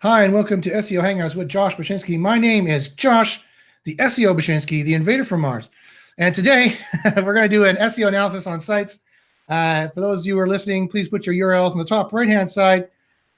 Hi, and welcome to SEO Hangouts with Josh Bachynski. My name is Josh, the SEO Bachynski, the invader from Mars. And today, we're going to do an SEO analysis on sites. For those of you who are listening, please put your URLs on the top right-hand side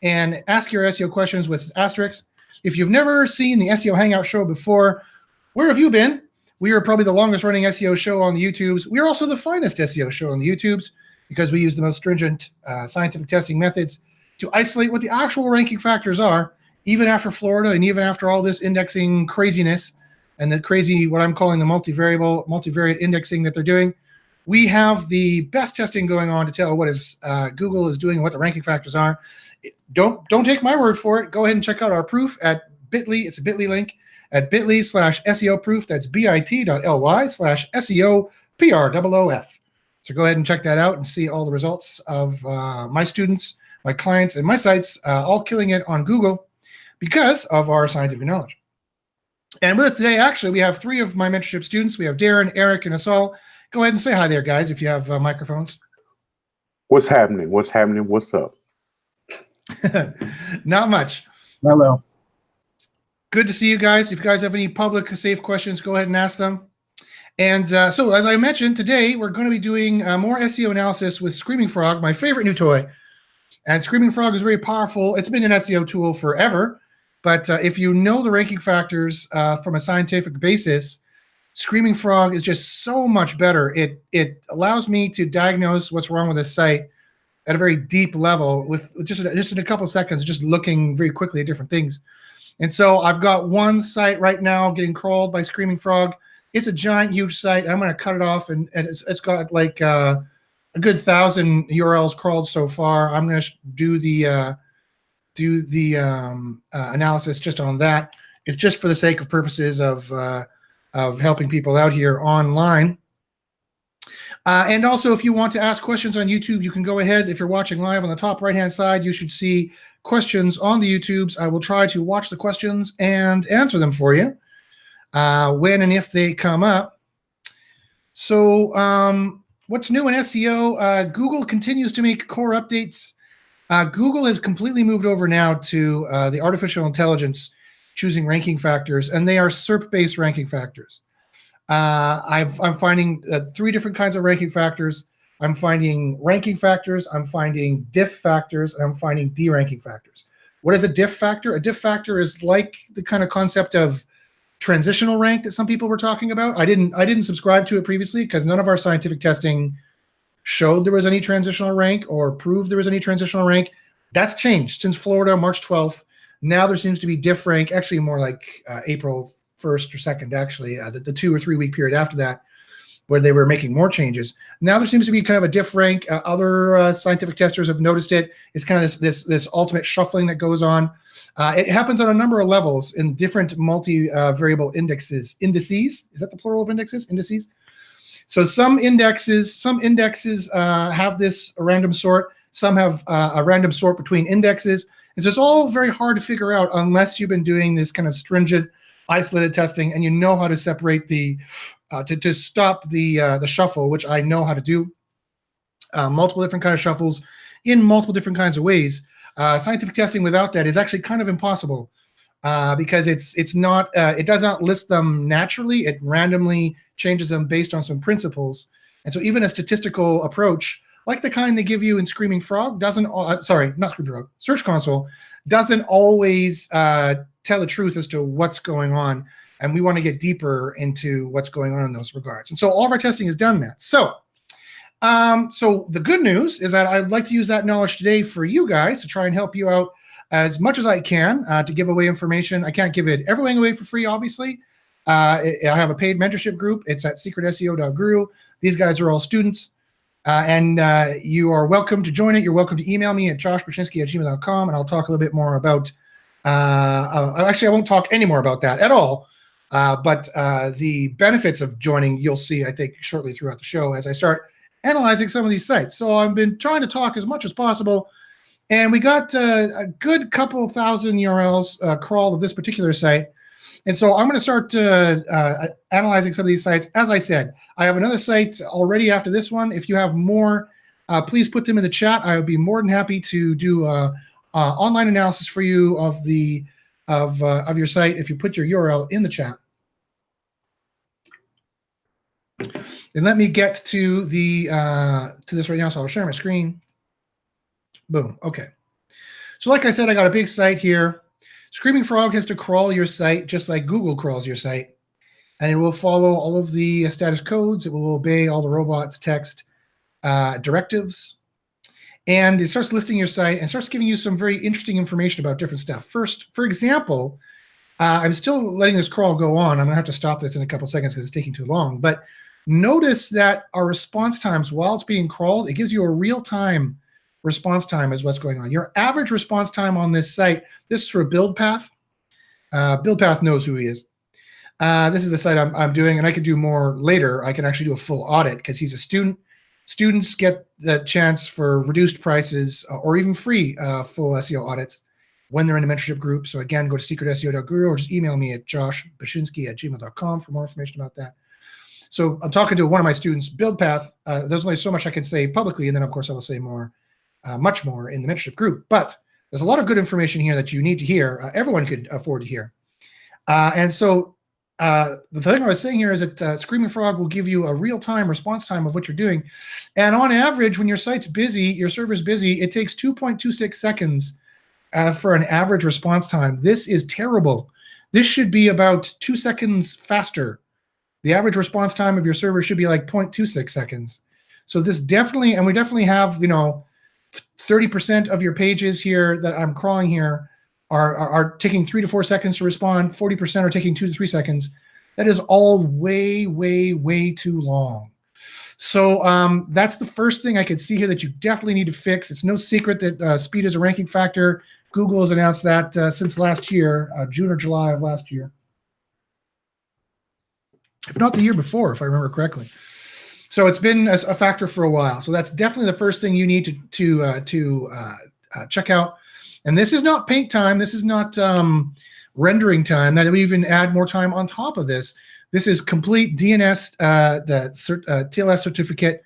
and ask your SEO questions with asterisks. If you've never seen the SEO Hangout show before, where have you been? We are probably the longest-running SEO show on the YouTubes. We are also the finest SEO show on the YouTubes because we use the most stringent scientific testing methods to isolate what the actual ranking factors are, even after Florida and even after all this indexing craziness and the crazy, what I'm calling the multivariate indexing that they're doing. We have the best testing going on to tell what is Google is doing and what the ranking factors are. Don't take my word for it. Go ahead and check out our proof at bit.ly. It's a bit.ly link at bit.ly/SEO proof. That's bit.ly/SEO PROOF. So go ahead and check that out and see all the results of my students, my clients, and my sites all killing it on Google because of our scientific knowledge. And with us today, actually, we have three of my mentorship students. We have Darren, Eric, and Asal. Go ahead and say hi there, guys, if you have microphones. What's happening? What's happening? What's up? Not much. Hello. Good to see you guys. If you guys have any public safe questions, go ahead and ask them. And so, as I mentioned, today we're going to be doing more SEO analysis with Screaming Frog, my favorite new toy. And Screaming Frog is very powerful. It's been an SEO tool forever, but if you know the ranking factors from a scientific basis, Screaming Frog is just so much better. It allows me to diagnose what's wrong with a site at a very deep level with just in a couple of seconds, just looking very quickly at different things. And so I've got one site right now getting crawled by Screaming Frog. It's a giant, huge site. I'm going to cut it off, and it's got like a good 1,000 URLs crawled so far. I'm going to do the analysis just on that. It's just for the sake of purposes of helping people out here online. And also, if you want to ask questions on YouTube, you can go ahead. If you're watching live on the top right-hand side, you should see questions on the YouTubes. I will try to watch the questions and answer them for you when and if they come up. So what's new in SEO? Google continues to make core updates. Google has completely moved over now to the artificial intelligence choosing ranking factors, and they are SERP-based ranking factors. I'm finding three different kinds of ranking factors. I'm finding ranking factors, I'm finding diff factors, and I'm finding deranking factors. What is a diff factor? A diff factor is like the kind of concept of transitional rank that some people were talking about. I didn't subscribe to it previously because none of our scientific testing showed there was any transitional rank or proved there was any transitional rank. That's changed since Florida, March 12th. Now there seems to be diff rank, actually more like April 1st or 2nd, actually, the 2 or 3 week period after that, where they were making more changes. Now there seems to be kind of a diff rank. Other scientific testers have noticed it. It's kind of this ultimate shuffling that goes on. It happens on a number of levels in different multi-variable indices. Is that the plural of indexes? Indices. So some indexes have this random sort. Some have a random sort between indexes. And so it's all very hard to figure out unless you've been doing this kind of stringent, isolated testing and you know how to separate the to stop the shuffle, which I know how to do. Multiple different kind of shuffles in multiple different kinds of ways. Scientific testing without that is actually kind of impossible because it does not list them naturally. It randomly changes them based on some principles. And so even a statistical approach, like the kind they give you in Screaming Frog, not Screaming Frog, Search Console, doesn't always tell the truth as to what's going on. And we want to get deeper into what's going on in those regards. And so all of our testing has done that. So the good news is that I'd like to use that knowledge today for you guys to try and help you out as much as I can to give away information. I can't give it everything away for free, obviously. I have a paid mentorship group. It's at secretseo.guru. These guys are all students. And you are welcome to join it. You're welcome to email me at joshbachynski@gmail.com, and I'll talk a little bit more about actually, I won't talk any more about that at all. But the benefits of joining, you'll see, I think, shortly throughout the show as I start analyzing some of these sites. So I've been trying to talk as much as possible. And we got a good couple thousand URLs crawled of this particular site. And so I'm going to start analyzing some of these sites. As I said, I have another site already after this one. If you have more, please put them in the chat. I would be more than happy to do online analysis for you of your site if you put your URL in the chat. And let me get to this right now. So I'll share my screen. Boom. Okay. So like I said, I got a big site here. Screaming Frog has to crawl your site just like Google crawls your site. And it will follow all of the status codes. It will obey all the robots' text directives. And it starts listing your site and starts giving you some very interesting information about different stuff. First, for example, I'm still letting this crawl go on. I'm going to have to stop this in a couple seconds because it's taking too long. But notice that our response times, while it's being crawled, it gives you a real-time response time is what's going on. Your average response time on this site, this is through Build Path. Build Path knows who he is. This is the site I'm doing, and I could do more later. I can actually do a full audit because he's a student. Students get the chance for reduced prices or even free full SEO audits when they're in a mentorship group. So again, go to secretseo.guru or just email me at joshbachynski@gmail.com for more information about that. So I'm talking to one of my students, Build Path. There's only so much I can say publicly, and then of course I will say more, much more in the mentorship group. But there's a lot of good information here that you need to hear. Everyone could afford to hear. And so the thing I was saying here is that Screaming Frog will give you a real-time response time of what you're doing. And on average, when your site's busy, your server's busy, it takes 2.26 seconds for an average response time. This is terrible. This should be about 2 seconds faster. The average response time of your server should be like 0.26 seconds. So this definitely, and we definitely have, 30% of your pages here that I'm crawling here are taking 3 to 4 seconds to respond. 40% are taking 2 to 3 seconds. That is all way, way, way too long. So that's the first thing I could see here that you definitely need to fix. It's no secret that speed is a ranking factor. Google has announced that since last year, June or July of last year. If not the year before, if I remember correctly. So it's been a factor for a while. So that's definitely the first thing you need to check out. And this is not paint time. This is not rendering time. That we even add more time on top of this. This is complete DNS, TLS certificate,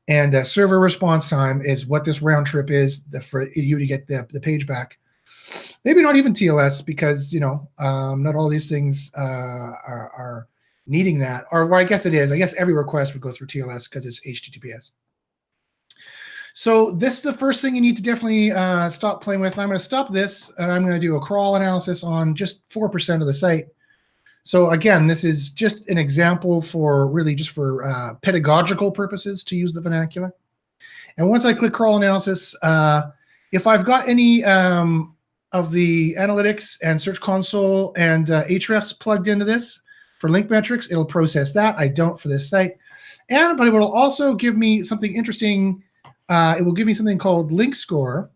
and server response time is what this round trip is for you to get the page back. Maybe not even TLS because not all these things are needing that. Or well, I guess it is. I guess every request would go through TLS because it's HTTPS. So this is the first thing you need to definitely stop playing with. I'm going to stop this, and I'm going to do a crawl analysis on just 4% of the site. So again, this is just an example for really just for pedagogical purposes to use the vernacular. And once I click crawl analysis, if I've got any of the analytics and Search Console and Ahrefs plugged into this for link metrics, it'll process that. I don't for this site. But it will also give me something interesting. It will give me something called link score,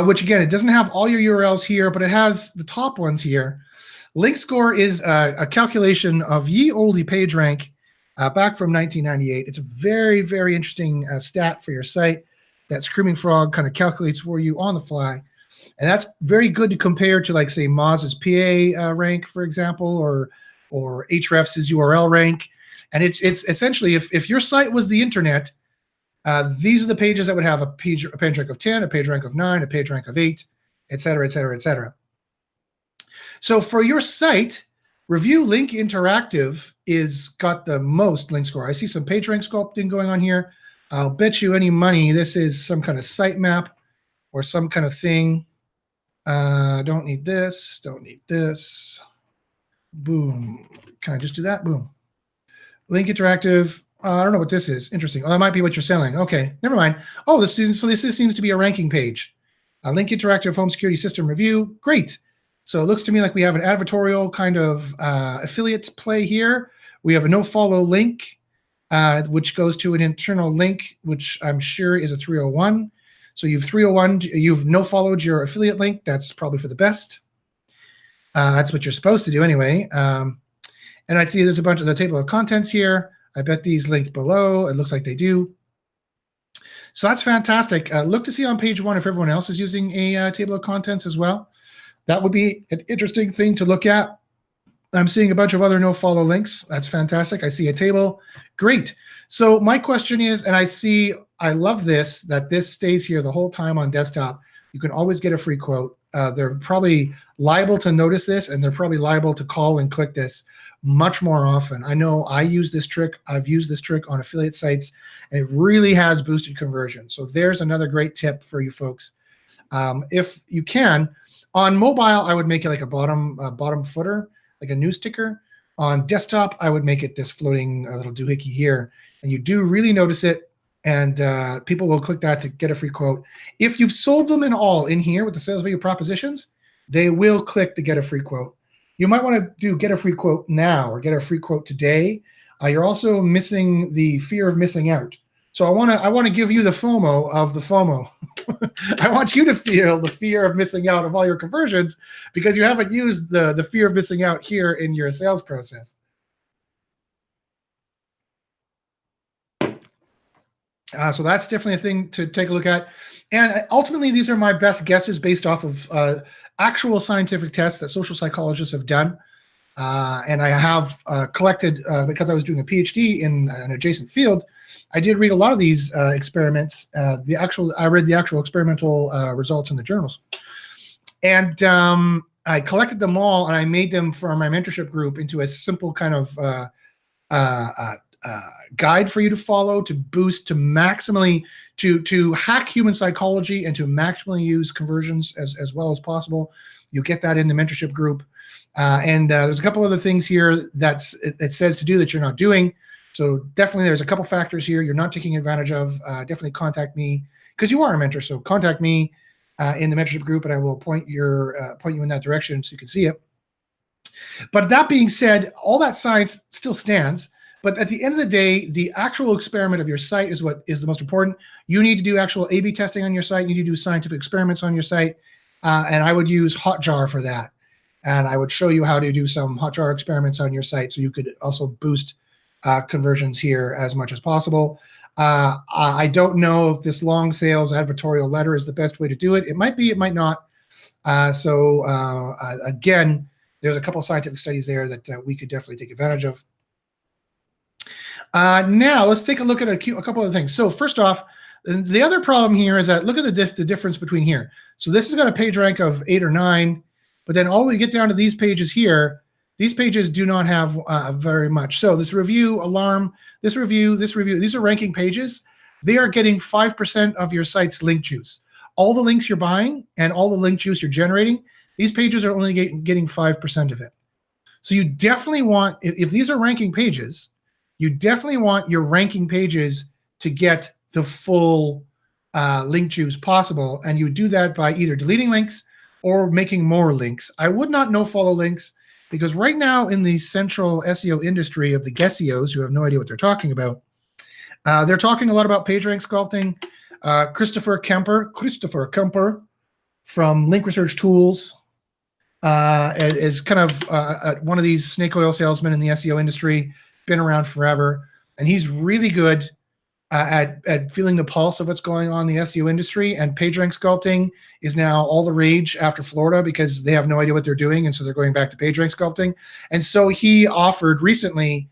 which again, it doesn't have all your URLs here, but it has the top ones here. Link score is a calculation of ye olde PageRank back from 1998. It's a very, very interesting stat for your site that Screaming Frog kind of calculates for you on the fly. And that's very good to compare to, like, say, Moz's PA rank, for example, or Ahrefs' URL rank. And it's essentially, if your site was the internet, these are the pages that would have a page rank of 10, a page rank of 9, a page rank of 8, et cetera, et cetera, et cetera. So for your site, Review Link Interactive is got the most link score. I see some page rank sculpting going on here. I'll bet you any money this is some kind of sitemap or some kind of thing. Don't need this, don't need this. Boom. Can I just do that? Boom. Link Interactive. I don't know what this is. Interesting. Oh, that might be what you're selling. Okay, never mind. Oh, this seems to be a ranking page. Link Interactive Home Security System Review. Great. So it looks to me like we have an advertorial kind of affiliate play here. We have a no-follow link, which goes to an internal link, which I'm sure is a 301. So you've no-followed your affiliate link. That's probably for the best. That's what you're supposed to do anyway. And I see there's a bunch of the table of contents here. I bet these link below. It looks like they do. So that's fantastic. Look to see on page 1 if everyone else is using a table of contents as well. That would be an interesting thing to look at. I'm seeing a bunch of other no-follow links. That's fantastic. I see a table. Great. So my question is, and I see I love this, that this stays here the whole time on desktop. You can always get a free quote. They're probably liable to notice this, and they're probably liable to call and click this much more often. I know I use this trick. I've used this trick on affiliate sites, and it really has boosted conversion. So there's another great tip for you folks. If you can, on mobile, I would make it like a bottom footer, like a news ticker. On desktop, I would make it this floating little doohickey here, and you do really notice it, and people will click that to get a free quote. If you've sold them in all in here with the sales value propositions, they will click to get a free quote. You might want to do get a free quote now or get a free quote today. You're also missing the fear of missing out. So I want to give you the FOMO of the FOMO. I want you to feel the fear of missing out of all your conversions because you haven't used the fear of missing out here in your sales process. So that's definitely a thing to take a look at. And ultimately, these are my best guesses based off of actual scientific tests that social psychologists have done. And I have collected, because I was doing a PhD in an adjacent field, I did read a lot of these experiments. I read the actual experimental results in the journals. And I collected them all, and I made them for my mentorship group into a simple kind of guide for you to follow, to boost, to maximally, to hack human psychology and to maximally use conversions as well as possible. You get that in the mentorship group. And there's a couple other things here that it says to do that you're not doing. So definitely there's a couple factors here you're not taking advantage of. Definitely contact me because you are a mentor. So contact me in the mentorship group, and I will point you in that direction so you can see it. But that being said, all that science still stands. But at the end of the day, the actual experiment of your site is what is the most important. You need to do actual A/B testing on your site. You need to do scientific experiments on your site. And I would use Hotjar for that. And I would show you how to do some Hotjar experiments on your site so you could also boost conversions here as much as possible. I don't know if this long sales advertorial letter is the best way to do it. It might be, it might not. Again, there's a couple scientific studies there that we could definitely take advantage of. Now let's take a look at a couple of things. So first off, the other problem here is that look at the difference between here. So this has got a page rank of 8 or 9, but then all we get down to these pages here, these pages do not have very much. So this review, alarm, this review, these are ranking pages. They are getting 5% of your site's link juice. All the links you're buying and all the link juice you're generating, these pages are only getting 5% of it. So you definitely want, if these are ranking pages, you definitely want your ranking pages to get the full link juice possible. And you would do that by either deleting links or making more links. I would not no-follow links because right now in the central SEO industry of the Guessios, who have no idea what they're talking about, they're talking a lot about PageRank sculpting. Christopher Kemper from Link Research Tools is kind of one of these snake oil salesmen in the SEO industry, been around forever, and he's really good at feeling the pulse of what's going on in the SEO industry. And PageRank sculpting is now all the rage after Florida because they have no idea what they're doing, and so they're going back to PageRank sculpting. And so he offered recently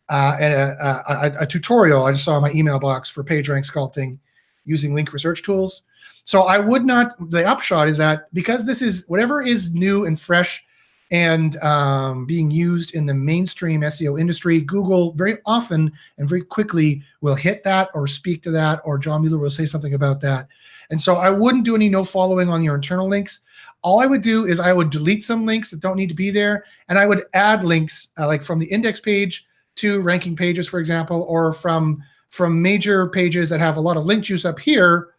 a tutorial I just saw in my email box for PageRank sculpting using Link Research Tools. So I would not, the upshot is that because this is whatever is new and fresh and being used in the mainstream SEO industry, Google very often and very quickly will hit that or speak to that, or John Mueller will say something about that. And so I wouldn't do any no following on your internal links. All I would do is I would delete some links that don't need to be there, and I would add links like from the index page to ranking pages, for example, or from major pages that have a lot of link juice up here,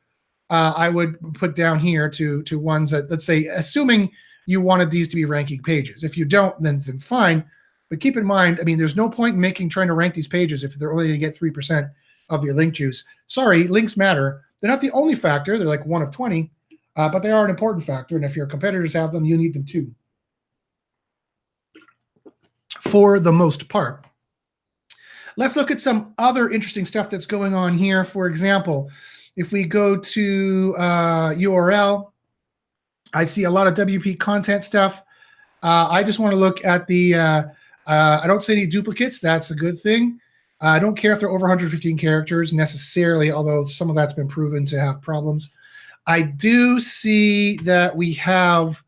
I would put down here to ones that, let's say, assuming you wanted these to be ranking pages. If you don't, then fine. But keep in mind, I mean, there's no point in trying to rank these pages if they're only going to get 3% of your link juice. Sorry, links matter. They're not the only factor. They're like 1 of 20, but they are an important factor. And if your competitors have them, you need them too, for the most part. Let's look at some other interesting stuff that's going on here. For example, if we go to URL, I see a lot of WP content stuff. I just want to look at the, I don't see any duplicates. That's a good thing. I don't care if they're over 115 characters necessarily, although some of that's been proven to have problems. I do see that we have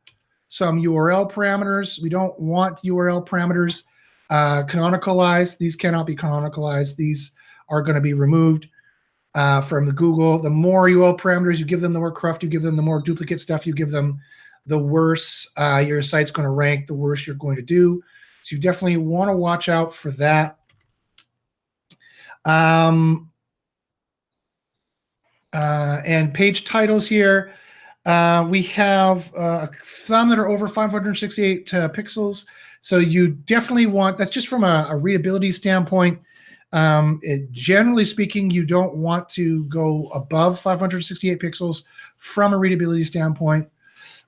some URL parameters. We don't want URL parameters canonicalized. These cannot be canonicalized. These are going to be removed from the Google. The more URL parameters you give them, the more cruft you give them, the more duplicate stuff you give them, the worse your site's going to rank, the worse you're going to do. So you definitely want to watch out for that. And page titles here. We have some that are over 568 pixels. So you definitely want, that's just from a readability standpoint. Generally speaking, you don't want to go above 568 pixels from a readability standpoint.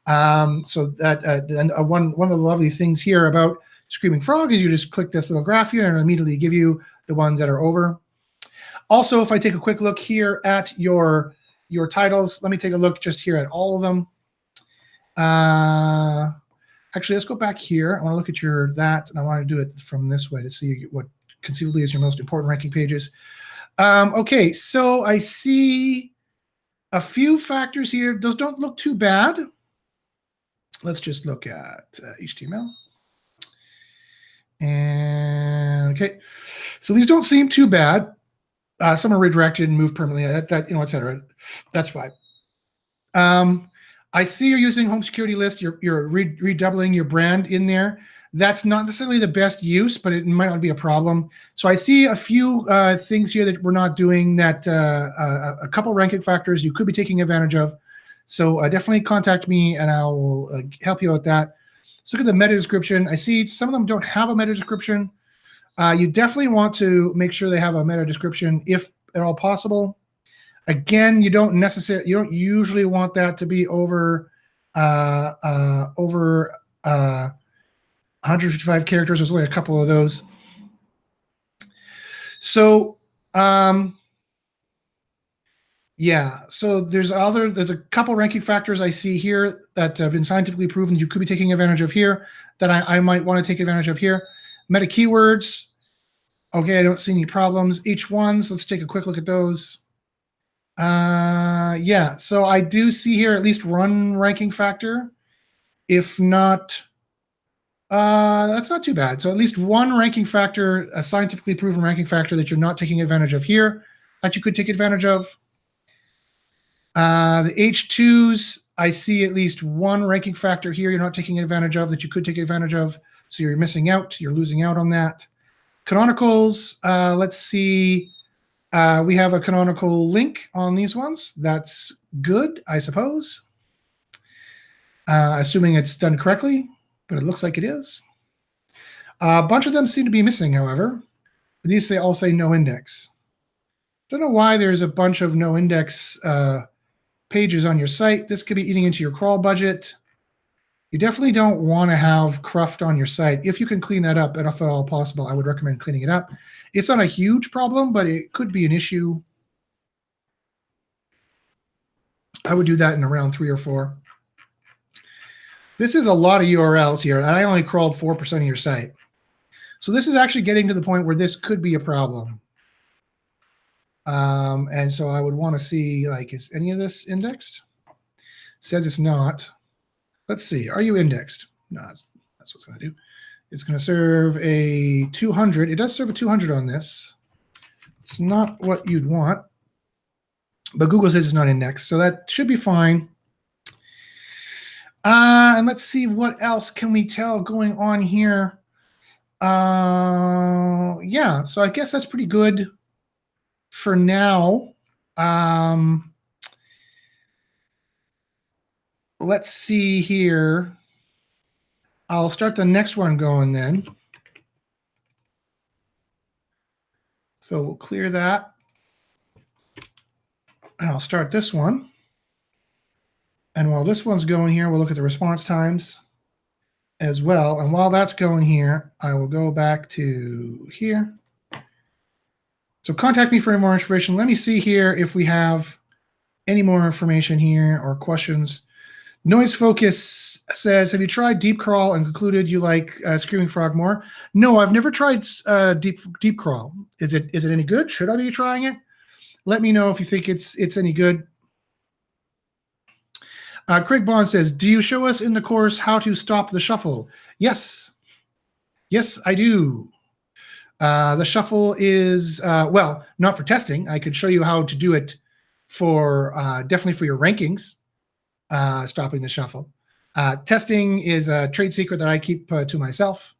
So that and one of the lovely things here about Screaming Frog is you just click this little graph here and it'll immediately give you the ones that are over. Also, if I take a quick look here at your titles, let me take a look just here at all of them. Actually, let's go back here. I want to look at that, and I want to do it from this way to see what conceivably is your most important ranking pages. Okay, so I see a few factors here. Those don't look too bad. Let's just look at HTML. And okay, so these don't seem too bad. Some are redirected and moved permanently, et cetera. That's fine. I see you're using home security list. You're redoubling your brand in there. That's not necessarily the best use, but it might not be a problem. So I see a few things here that we're not doing that a couple ranking factors you could be taking advantage of. So definitely contact me and I will help you out with that. Let's look at the meta description. I see some of them don't have a meta description. You definitely want to make sure they have a meta description if at all possible. Again, you don't usually want that to be over 155 characters. There's only a couple of those. So yeah, so there's a couple ranking factors I see here that have been scientifically proven you could be taking advantage of here that I might want to take advantage of here. Meta keywords. Okay, I don't see any problems. H1s, let's take a quick look at those. Yeah, so I do see here at least one ranking factor. If not, that's not too bad. So at least one ranking factor, a scientifically proven ranking factor that you're not taking advantage of here, that you could take advantage of. The H2s, I see at least one ranking factor here you're not taking advantage of that you could take advantage of. So you're missing out, you're losing out on that. Canonicals, let's see. We have a canonical link on these ones. That's good, I suppose. Assuming it's done correctly, but it looks like it is. A bunch of them seem to be missing, however. These all say no index. Don't know why there's a bunch of no index pages on your site. This could be eating into your crawl budget. You definitely don't want to have cruft on your site. If you can clean that up, and if at all possible, I would recommend cleaning it up. It's not a huge problem, but it could be an issue. I would do that in around 3 or 4. This is a lot of URLs here, and I only crawled 4% of your site. So this is actually getting to the point where this could be a problem. And so I would want to see, like, is any of this indexed? Says it's not. Let's see. Are you indexed? No, that's what it's going to do. It's going to serve a 200. It does serve a 200 on this. It's not what you'd want, but Google says it's not indexed, so that should be fine. And let's see what else can we tell going on here. Yeah, so I guess that's pretty good for now. Let's see here. I'll start the next one going then. So we'll clear that. And I'll start this one. And while this one's going here, we'll look at the response times as well. And while that's going here, I will go back to here. So contact me for any more information. Let me see here if we have any more information here or questions. Noise Focus says, have you tried Deep Crawl and concluded you like Screaming Frog more? No, I've never tried Deep Crawl. Is it any good? Should I be trying it? Let me know if you think it's any good. Craig Bond says, do you show us in the course how to stop the shuffle? Yes. Yes, I do. The shuffle is, well, not for testing. I could show you how to do it for definitely for your rankings, stopping the shuffle. Testing is a trade secret that I keep to myself,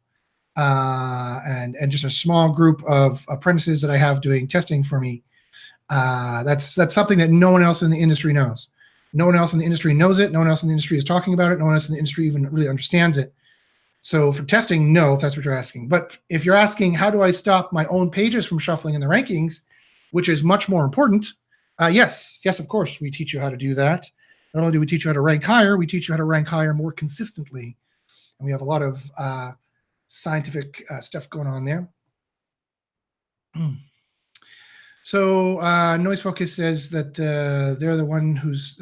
and just a small group of apprentices that I have doing testing for me. That's something that no one else in the industry knows. No one else in the industry knows it. No one else in the industry is talking about it. No one else in the industry even really understands it. So for testing, no, if that's what you're asking. But if you're asking, how do I stop my own pages from shuffling in the rankings, which is much more important, yes, of course, we teach you how to do that. Not only do we teach you how to rank higher, we teach you how to rank higher more consistently. And we have a lot of scientific stuff going on there. So Noise Focus says that they're the one whose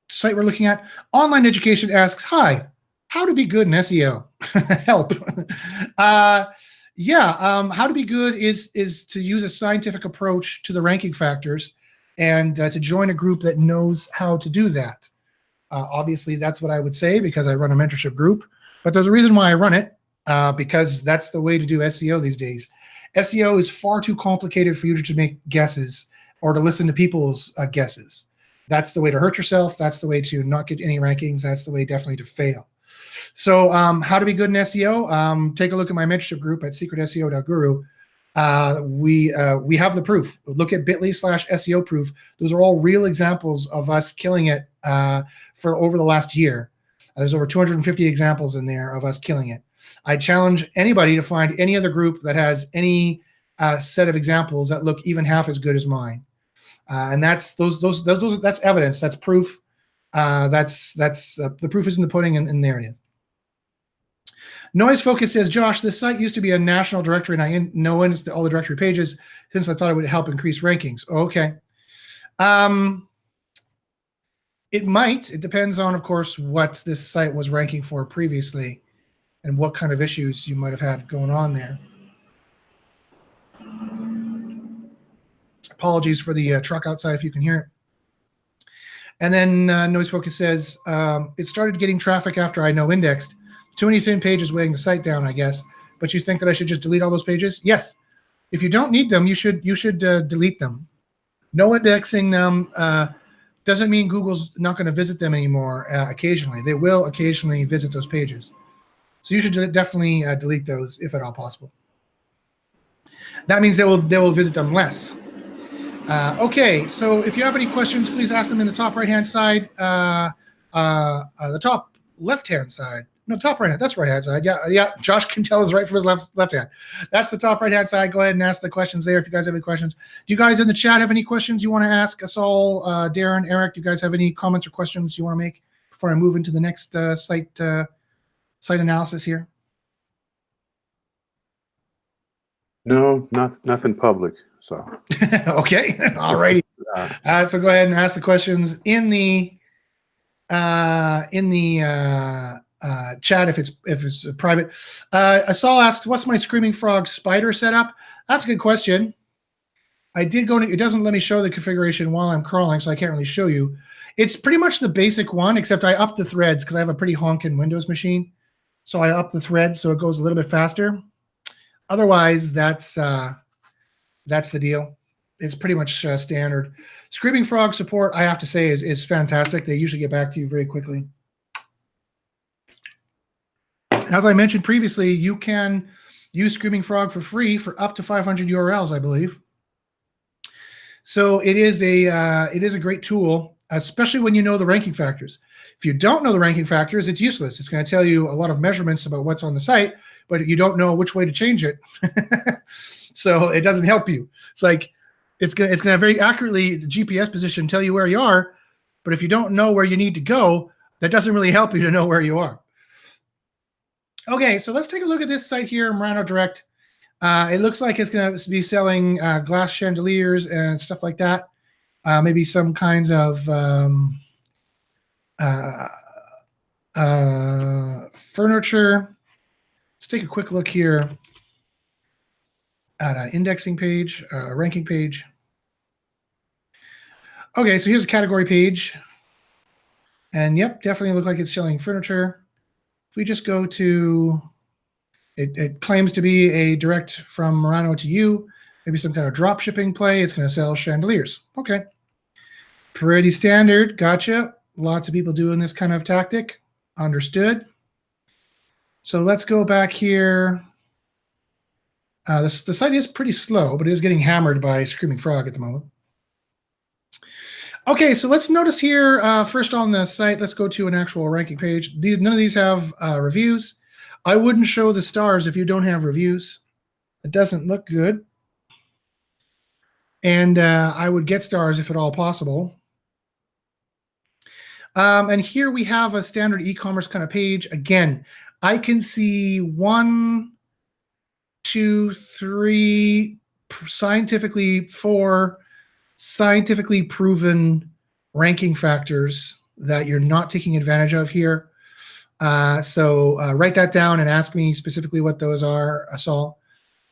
site we're looking at. Online Education asks, hi, how to be good in SEO? Help. How to be good is to use a scientific approach to the ranking factors and to join a group that knows how to do that. Obviously, that's what I would say because I run a mentorship group, but there's a reason why I run it, because that's the way to do SEO these days. SEO is far too complicated for you to make guesses or to listen to people's guesses. That's the way to hurt yourself. That's the way to not get any rankings. That's the way definitely to fail. So how to be good in SEO? Take a look at my mentorship group at secretseo.guru. We have the proof. Look at bit.ly/SEO proof. Those are all real examples of us killing it for over the last year. There's over 250 examples in there of us killing it. I challenge anybody to find any other group that has any set of examples that look even half as good as mine. And that's evidence. That's proof. The proof is in the pudding, and there it is. Noise Focus says, Josh, this site used to be a national directory, and I know it's all the directory pages since I thought it would help increase rankings. Okay. It might. It depends on, of course, what this site was ranking for previously and what kind of issues you might have had going on there. Apologies for the truck outside if you can hear it. And then Noise Focus says, it started getting traffic after I no indexed. Too many thin pages weighing the site down, I guess. But you think that I should just delete all those pages? Yes. If you don't need them, you should delete them. No indexing them doesn't mean Google's not going to visit them anymore occasionally. They will occasionally visit those pages. So you should definitely delete those if at all possible. That means they will visit them less. Okay, so if you have any questions, please ask them in the top right-hand side, the top left-hand side. No, top right-hand. That's right-hand side. Yeah. Josh can tell us right from his left hand. That's the top right-hand side. Go ahead and ask the questions there if you guys have any questions. Do you guys in the chat have any questions you want to ask us all? Darren, Eric, do you guys have any comments or questions you want to make before I move into the next site analysis here? No, nothing public. So okay, all right. So go ahead and ask the questions in the chat if it's private. Saul asked, "What's my Screaming Frog spider setup?" That's a good question. I did go into, it doesn't let me show the configuration while I'm crawling, so I can't really show you. It's pretty much the basic one, except I up the threads because I have a pretty honking Windows machine. So I up the threads so it goes a little bit faster. Otherwise, that's the deal. It's pretty much standard. Screaming Frog support, I have to say, is fantastic. They usually get back to you very quickly. As I mentioned previously, you can use Screaming Frog for free for up to 500 URLs, I believe. So it is a great tool, especially when you know the ranking factors. If you don't know the ranking factors, it's useless. It's going to tell you a lot of measurements about what's on the site, but you don't know which way to change it. So it doesn't help you. It's like it's going to very accurately, the GPS position, tell you where you are, but if you don't know where you need to go, that doesn't really help you to know where you are. Okay, so let's take a look at this site here, Murano Direct. It looks like it's going to be selling glass chandeliers and stuff like that. maybe some kinds of furniture. Let's take a quick look here at an indexing page, a ranking page. Okay, so here's a category page. And yep, definitely look like it's selling furniture. If we just go to, it claims to be a direct from Murano to you, maybe some kind of drop shipping play. It's going to sell chandeliers. Okay. Pretty standard. Gotcha. Lots of people doing this kind of tactic. Understood. So let's go back here. The site is pretty slow, but it is getting hammered by Screaming Frog at the moment. Okay, so let's notice here, first on the site, let's go to an actual ranking page. None of these have reviews. I wouldn't show the stars if you don't have reviews. It doesn't look good. And I would get stars if at all possible. And here we have a standard e-commerce kind of page. Again, I can see 1, 2, 3, four scientifically proven ranking factors that you're not taking advantage of here. So write that down and ask me specifically what those are, Saul,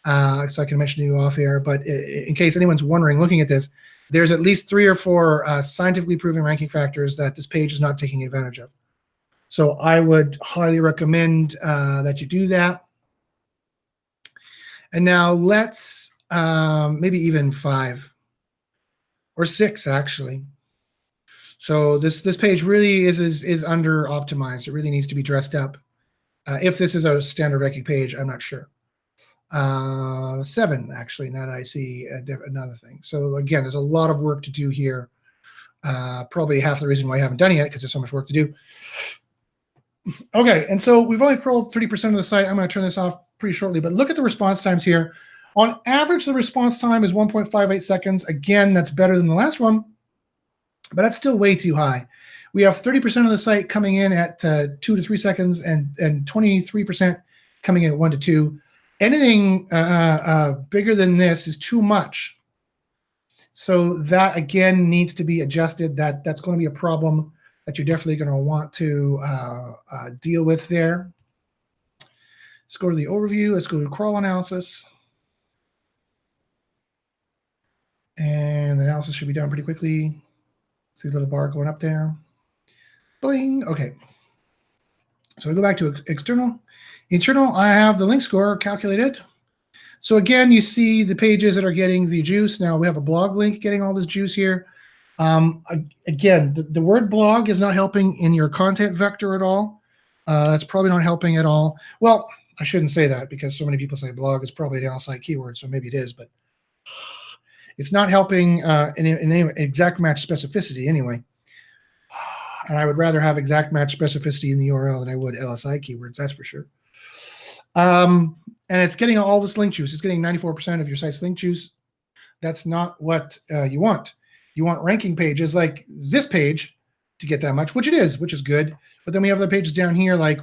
so I can mention to you off air. But in case anyone's wondering, looking at this, there's at least 3 or 4 scientifically proven ranking factors that this page is not taking advantage of. So I would highly recommend that you do that. And now let's maybe even 5 or 6 actually. So this page really is under optimized. It really needs to be dressed up. If this is a standard ranking page, I'm not sure. 7 actually, now that I see another thing. So again, there's a lot of work to do here. Probably half the reason why I haven't done it yet, because there's so much work to do. Okay, and so we've only crawled 30% of the site. I'm going to turn this off pretty shortly, but look at the response times here. On average, the response time is 1.58 seconds. Again, that's better than the last one, but that's still way too high. We have 30% of the site coming in at 2 to 3 seconds and 23% coming in at 1 to 2. Anything bigger than this is too much. So that, again, needs to be adjusted. That's going to be a problem that you're definitely going to want to deal with there. Let's go to the overview. Let's go to crawl analysis. And the analysis should be done pretty quickly. See the little bar going up there. Bling. Okay. So we go back to external. Internal, I have the link score calculated. So again, you see the pages that are getting the juice. Now we have a blog link getting all this juice here. Again, the word blog is not helping in your content vector at all. That's probably not helping at all. Well, I shouldn't say that because so many people say blog is probably an LSI keyword, so maybe it is, but it's not helping in any exact match specificity anyway. And I would rather have exact match specificity in the URL than I would LSI keywords, that's for sure. And it's getting all this link juice. It's getting 94% of your site's link juice. That's not what you want. You want ranking pages like this page to get that much, which it is, which is good. But then we have the pages down here like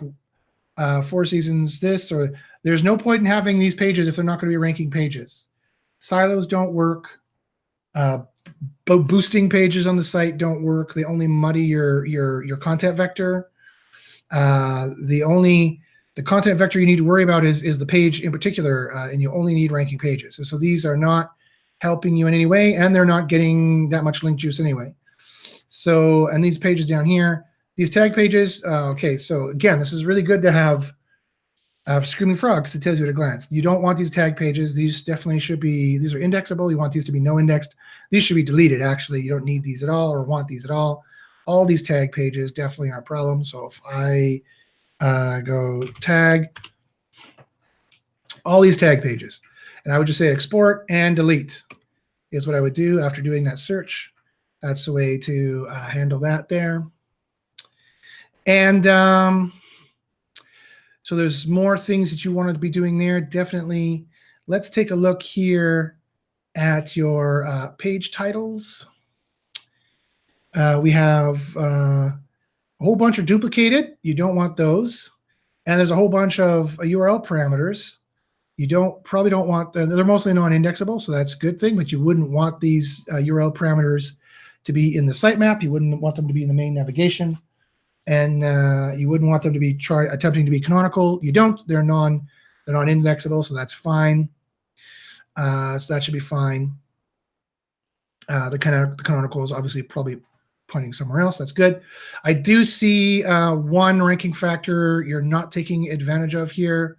4 Seasons this, or there's no point in having these pages if they're not going to be ranking pages. Silos don't work. Boosting pages on the site don't work. They only muddy your content vector. The content vector you need to worry about is the page in particular, and you only need ranking pages. So these are not helping you in any way, and they're not getting that much link juice anyway. So, and these pages down here, these tag pages, okay, so again, this is really good to have Screaming Frog because it tells you at a glance. You don't want these tag pages. These definitely should be, these are indexable. You want these to be no indexed. These should be deleted, actually. You don't need these at all or want these at all. All these tag pages definitely are a problem. So if I go tag, all these tag pages, and I would just say export and delete is what I would do after doing that search. That's the way to handle that there. And so there's more things that you want to be doing there. Definitely. Let's take a look here at your page titles. We have a whole bunch are duplicated. You don't want those. And there's a whole bunch of URL parameters. You probably don't want them. They're mostly non-indexable, so that's a good thing, but you wouldn't want these URL parameters to be in the sitemap. You wouldn't want them to be in the main navigation. And you wouldn't want them to be attempting to be canonical. You don't. They're non-indexable, so that's fine. So that should be fine. The canonical is obviously probably pointing somewhere else. That's good. I do see one ranking factor you're not taking advantage of here.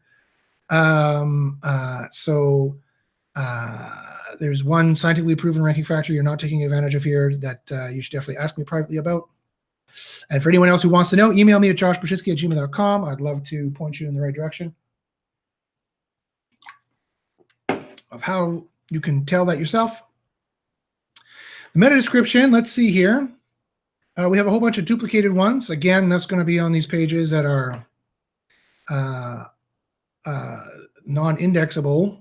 There's one scientifically proven ranking factor you're not taking advantage of here that you should definitely ask me privately about. And for anyone else who wants to know, email me at joshbachynski@gmail.com. I'd love to point you in the right direction of how you can tell that yourself. The meta description, let's see here. We have a whole bunch of duplicated ones. Again, that's going to be on these pages that are non-indexable.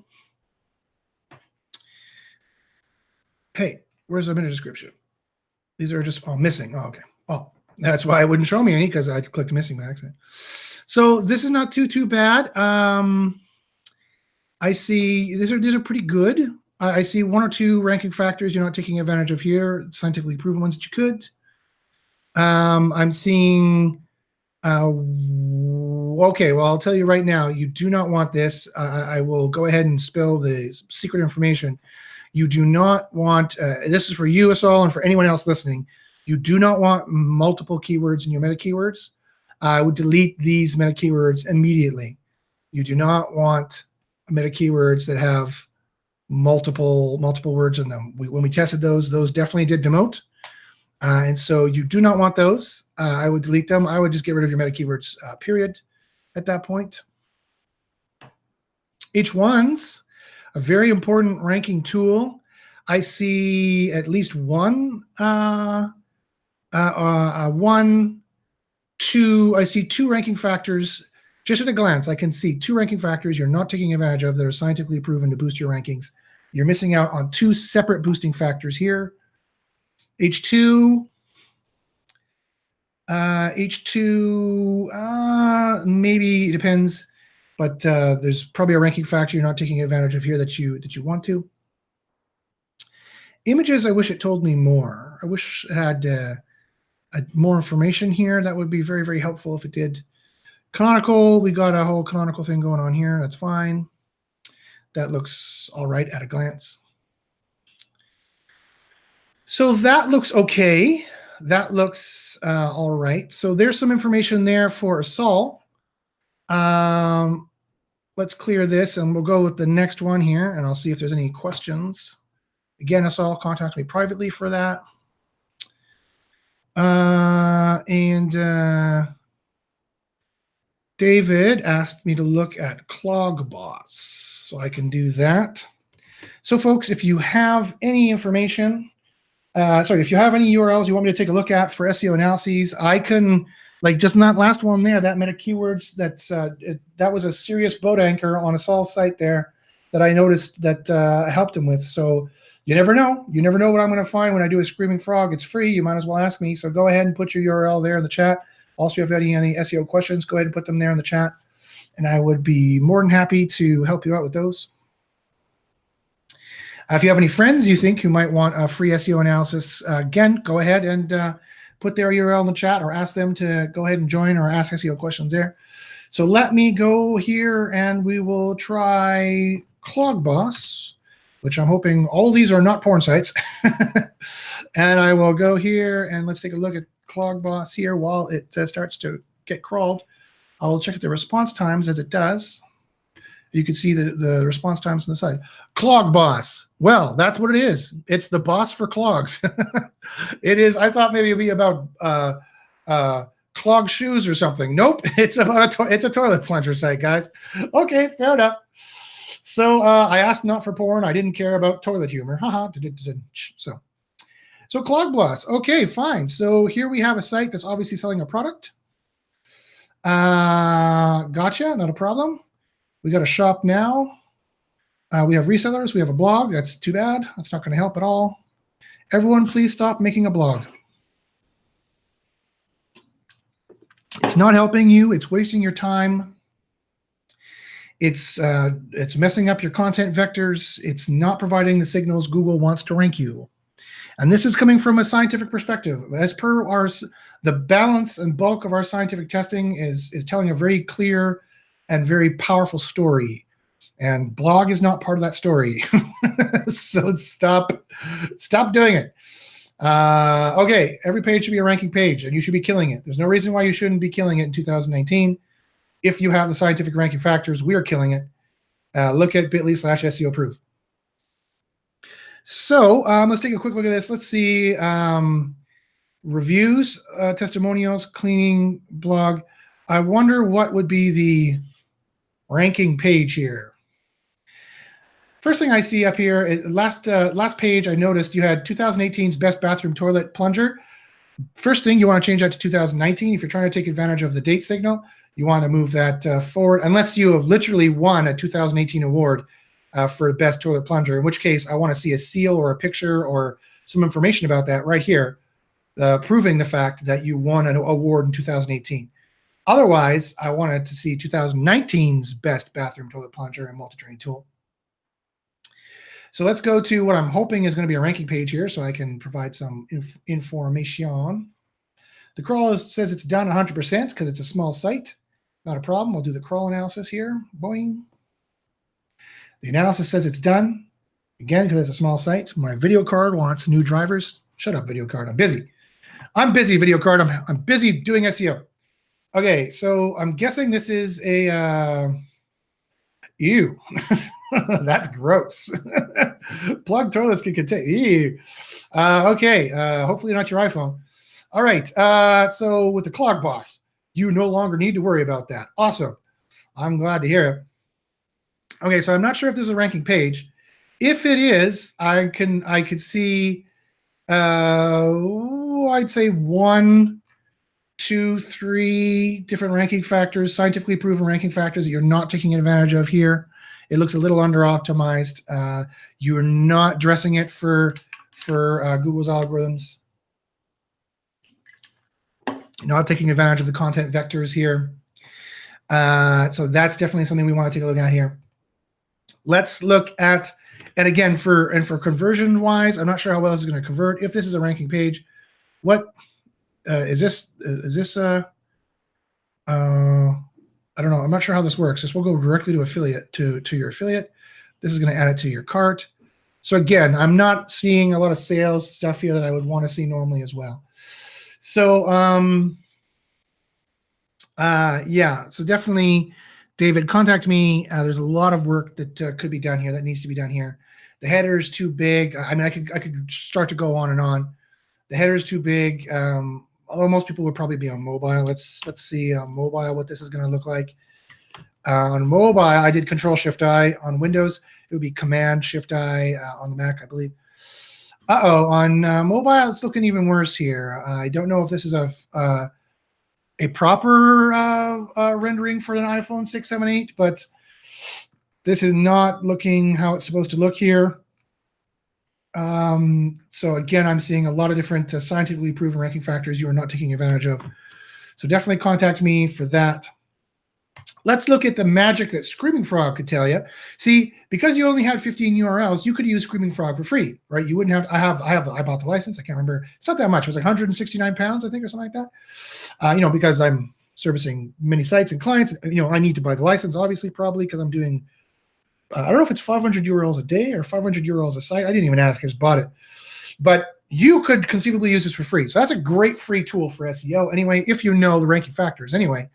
Hey, where's the meta description? These are just all missing. Oh, okay. Oh, that's why it wouldn't show me any, because I clicked missing by accident. So this is not too bad. I see these are pretty good. I see one or two ranking factors you're not taking advantage of here, scientifically proven ones that you could. I'm seeing, okay, well, I'll tell you right now, you do not want this. I will go ahead and spill the secret information. You do not want, this is for you, Asal, and for anyone else listening, you do not want multiple keywords in your meta keywords. I would delete these meta keywords immediately. You do not want meta keywords that have multiple words in them. When we tested those definitely did demote. And so you do not want those. I would delete them. I would just get rid of your meta keywords, period, at that point. H1's a very important ranking tool. I see at least I see two ranking factors. Just at a glance, I can see two ranking factors you're not taking advantage of that are scientifically proven to boost your rankings. You're missing out on two separate boosting factors here. H2, maybe it depends, but there's probably a ranking factor you're not taking advantage of here that you want to. Images, I wish it told me more. I wish it had more information here. That would be very, very helpful if it did. Canonical, we got a whole canonical thing going on here. That's fine. That looks all right at a glance. So that looks okay. That looks all right. So there's some information there for Asal. Let's clear this and we'll go with the next one here and I'll see if there's any questions. Again, Asal, contact me privately for that. David asked me to look at Clog Boss, so I can do that. So folks, if you have any information, if you have any URLs you want me to take a look at for SEO analyses, I can, like just that last one there, that meta keywords, that was a serious boat anchor on Asal's site there that I noticed that I helped him with. So you never know. You never know what I'm going to find when I do a Screaming Frog. It's free. You might as well ask me. So go ahead and put your URL there in the chat. Also, if you have any SEO questions, go ahead and put them there in the chat. And I would be more than happy to help you out with those. If you have any friends you think who might want a free SEO analysis, again, go ahead and put their URL in the chat or ask them to go ahead and join or ask SEO questions there. So let me go here and we will try Clog Boss, which I'm hoping all these are not porn sites. And I will go here and let's take a look at Clog Boss here while it starts to get crawled. I'll check the response times as it does. You can see the response times on the side. Clog Boss. Well, that's what it is. It's the boss for clogs. It is. I thought maybe it'd be about clog shoes or something. Nope. It's about it's a toilet plunger site, guys. Okay, fair enough. So I asked not for porn. I didn't care about toilet humor. Haha. So Clog Boss. Okay, fine. So here we have a site that's obviously selling a product. Gotcha. Not a problem. We got a shop now. We have resellers. We have a blog. That's too bad. That's not going to help at all. Everyone, please stop making a blog. It's not helping you. It's wasting your time. It's messing up your content vectors. It's not providing the signals Google wants to rank you. And this is coming from a scientific perspective. As per the balance and bulk of our scientific testing is telling a very clear and very powerful story. And blog is not part of that story. So stop doing it. Okay, every page should be a ranking page, and you should be killing it. There's no reason why you shouldn't be killing it in 2019. If you have the scientific ranking factors, we are killing it. Look at bit.ly/SEO proof. So let's take a quick look at this. Let's see. Reviews, testimonials, cleaning, blog. I wonder what would be the ranking page here. First thing I see up here, last page, I noticed you had 2018's best bathroom toilet plunger. First thing, you want to change that to 2019. If you're trying to take advantage of the date signal, you want to move that forward, unless you have literally won a 2018 award for best toilet plunger, in which case I want to see a seal or a picture or some information about that right here, proving the fact that you won an award in 2018. Otherwise, I wanted to see 2019's best bathroom toilet plunger and multi-drain tool. So let's go to what I'm hoping is going to be a ranking page here so I can provide some information. The crawl says it's done 100% because it's a small site. Not a problem. We'll do the crawl analysis here. Boing. The analysis says it's done. Again, because it's a small site. My video card wants new drivers. Shut up, video card. I'm busy. I'm busy, video card. I'm busy doing SEO. Okay, so I'm guessing this is a... ew. That's gross. Plug toilets can contain. Ew. Okay. Hopefully not your iPhone. All right. So with the Clog Boss, you no longer need to worry about that. Awesome. I'm glad to hear it. Okay. So I'm not sure if this is a ranking page. If it is, I could see. I'd say 1, 2, 3 different ranking factors, scientifically proven ranking factors that you're not taking advantage of here. It looks a little under-optimized. You're not dressing it for Google's algorithms. You're not taking advantage of the content vectors here. So that's definitely something we want to take a look at here. Let's look at, and again, for conversion-wise, I'm not sure how well this is going to convert. If this is a ranking page, what is this? I don't know. I'm not sure how this works. This will go directly to affiliate to your affiliate. This is going to add it to your cart. So again, I'm not seeing a lot of sales stuff here that I would want to see normally as well. So yeah. So definitely, David, contact me. There's a lot of work that could be done here. That needs to be done here. The header is too big. I mean, I could start to go on and on. The header is too big. Although most people would probably be on mobile. Let's see on mobile what this is going to look like. On mobile, I did Control-Shift-I. On Windows, it would be Command-Shift-I. On the Mac, I believe. On mobile, it's looking even worse here. I don't know if this is a proper rendering for an iPhone 6, 7, 8, but this is not looking how it's supposed to look here. So again, I'm seeing a lot of different scientifically proven ranking factors you are not taking advantage of. So definitely contact me for that. Let's look at the magic that Screaming Frog could tell you. See, because you only had 15 URLs, you could use Screaming Frog for free, right? You wouldn't have. I bought the license. I can't remember. It's not that much. It was like 169 pounds, I think, or something like that. Because I'm servicing many sites and clients. I need to buy the license, obviously, probably because I'm doing. I don't know if it's 500 URLs a day or 500 URLs a site. I didn't even ask. I just bought it. But you could conceivably use this for free. So that's a great free tool for SEO anyway, if you know the ranking factors anyway.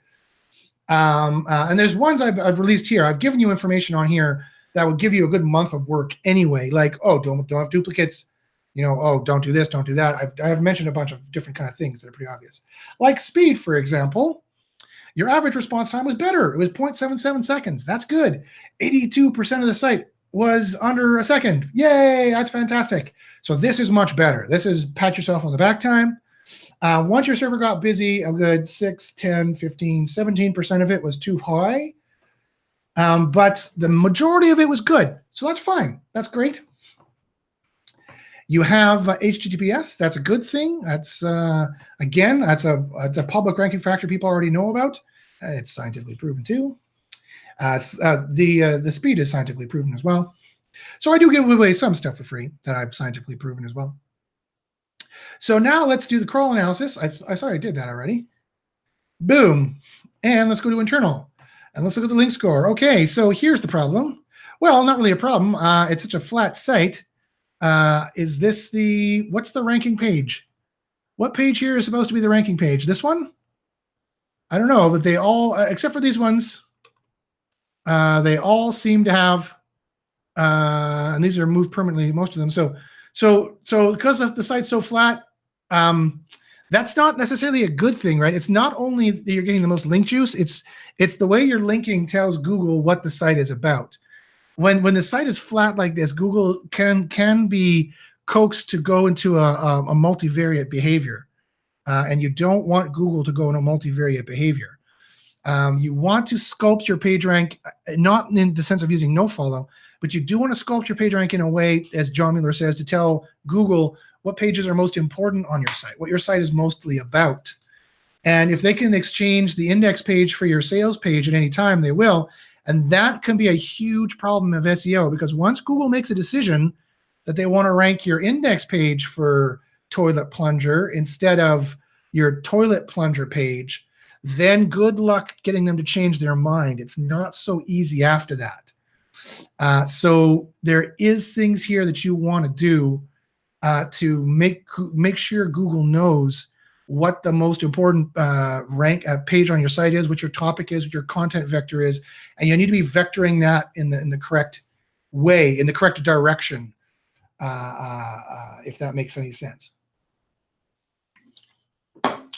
And there's ones I've released here. I've given you information on here that would give you a good month of work anyway. Like, oh, don't have duplicates. Oh, don't do this, don't do that. I've mentioned a bunch of different kind of things that are pretty obvious. Like speed, for example. Your average response time was better. It was 0.77 seconds. That's good. 82% of the site was under a second. Yay, that's fantastic. So this is much better. This is pat yourself on the back time. Once your server got busy, a good 6, 10, 15, 17% of it was too high. But the majority of it was good. So that's fine. That's great. You have HTTPS. That's a good thing. That's again, that's a public ranking factor people already know about. It's scientifically proven too. The speed is scientifically proven as well. So I do give away some stuff for free that I've scientifically proven as well. So now let's do the crawl analysis. I sorry, I did that already. Boom. And let's go to internal. And let's look at the link score. Okay, so here's the problem. Well, not really a problem. It's such a flat site. Is this what's the ranking page? What page here is supposed to be the ranking page? This one? I don't know, but they all, except for these ones, they all seem to have, and these are moved permanently, most of them. So because of the site's so flat, that's not necessarily a good thing, right? It's not only that you're getting the most link juice, it's the way you're linking tells Google what the site is about. When the site is flat like this, Google can be coaxed to go into a multivariate behavior, and you don't want Google to go into multivariate behavior. You want to sculpt your page rank, not in the sense of using nofollow, but you do want to sculpt your page rank in a way, as John Mueller says, to tell Google what pages are most important on your site, what your site is mostly about. And if they can exchange the index page for your sales page at any time, they will. And that can be a huge problem of SEO, because once Google makes a decision that they want to rank your index page for toilet plunger instead of your toilet plunger page, then good luck getting them to change their mind. It's not so easy after that. So there is things here that you want to do to make sure Google knows what the most important page on your site is, what your topic is, what your content vector is, and you need to be vectoring that in the correct way, in the correct direction, if that makes any sense.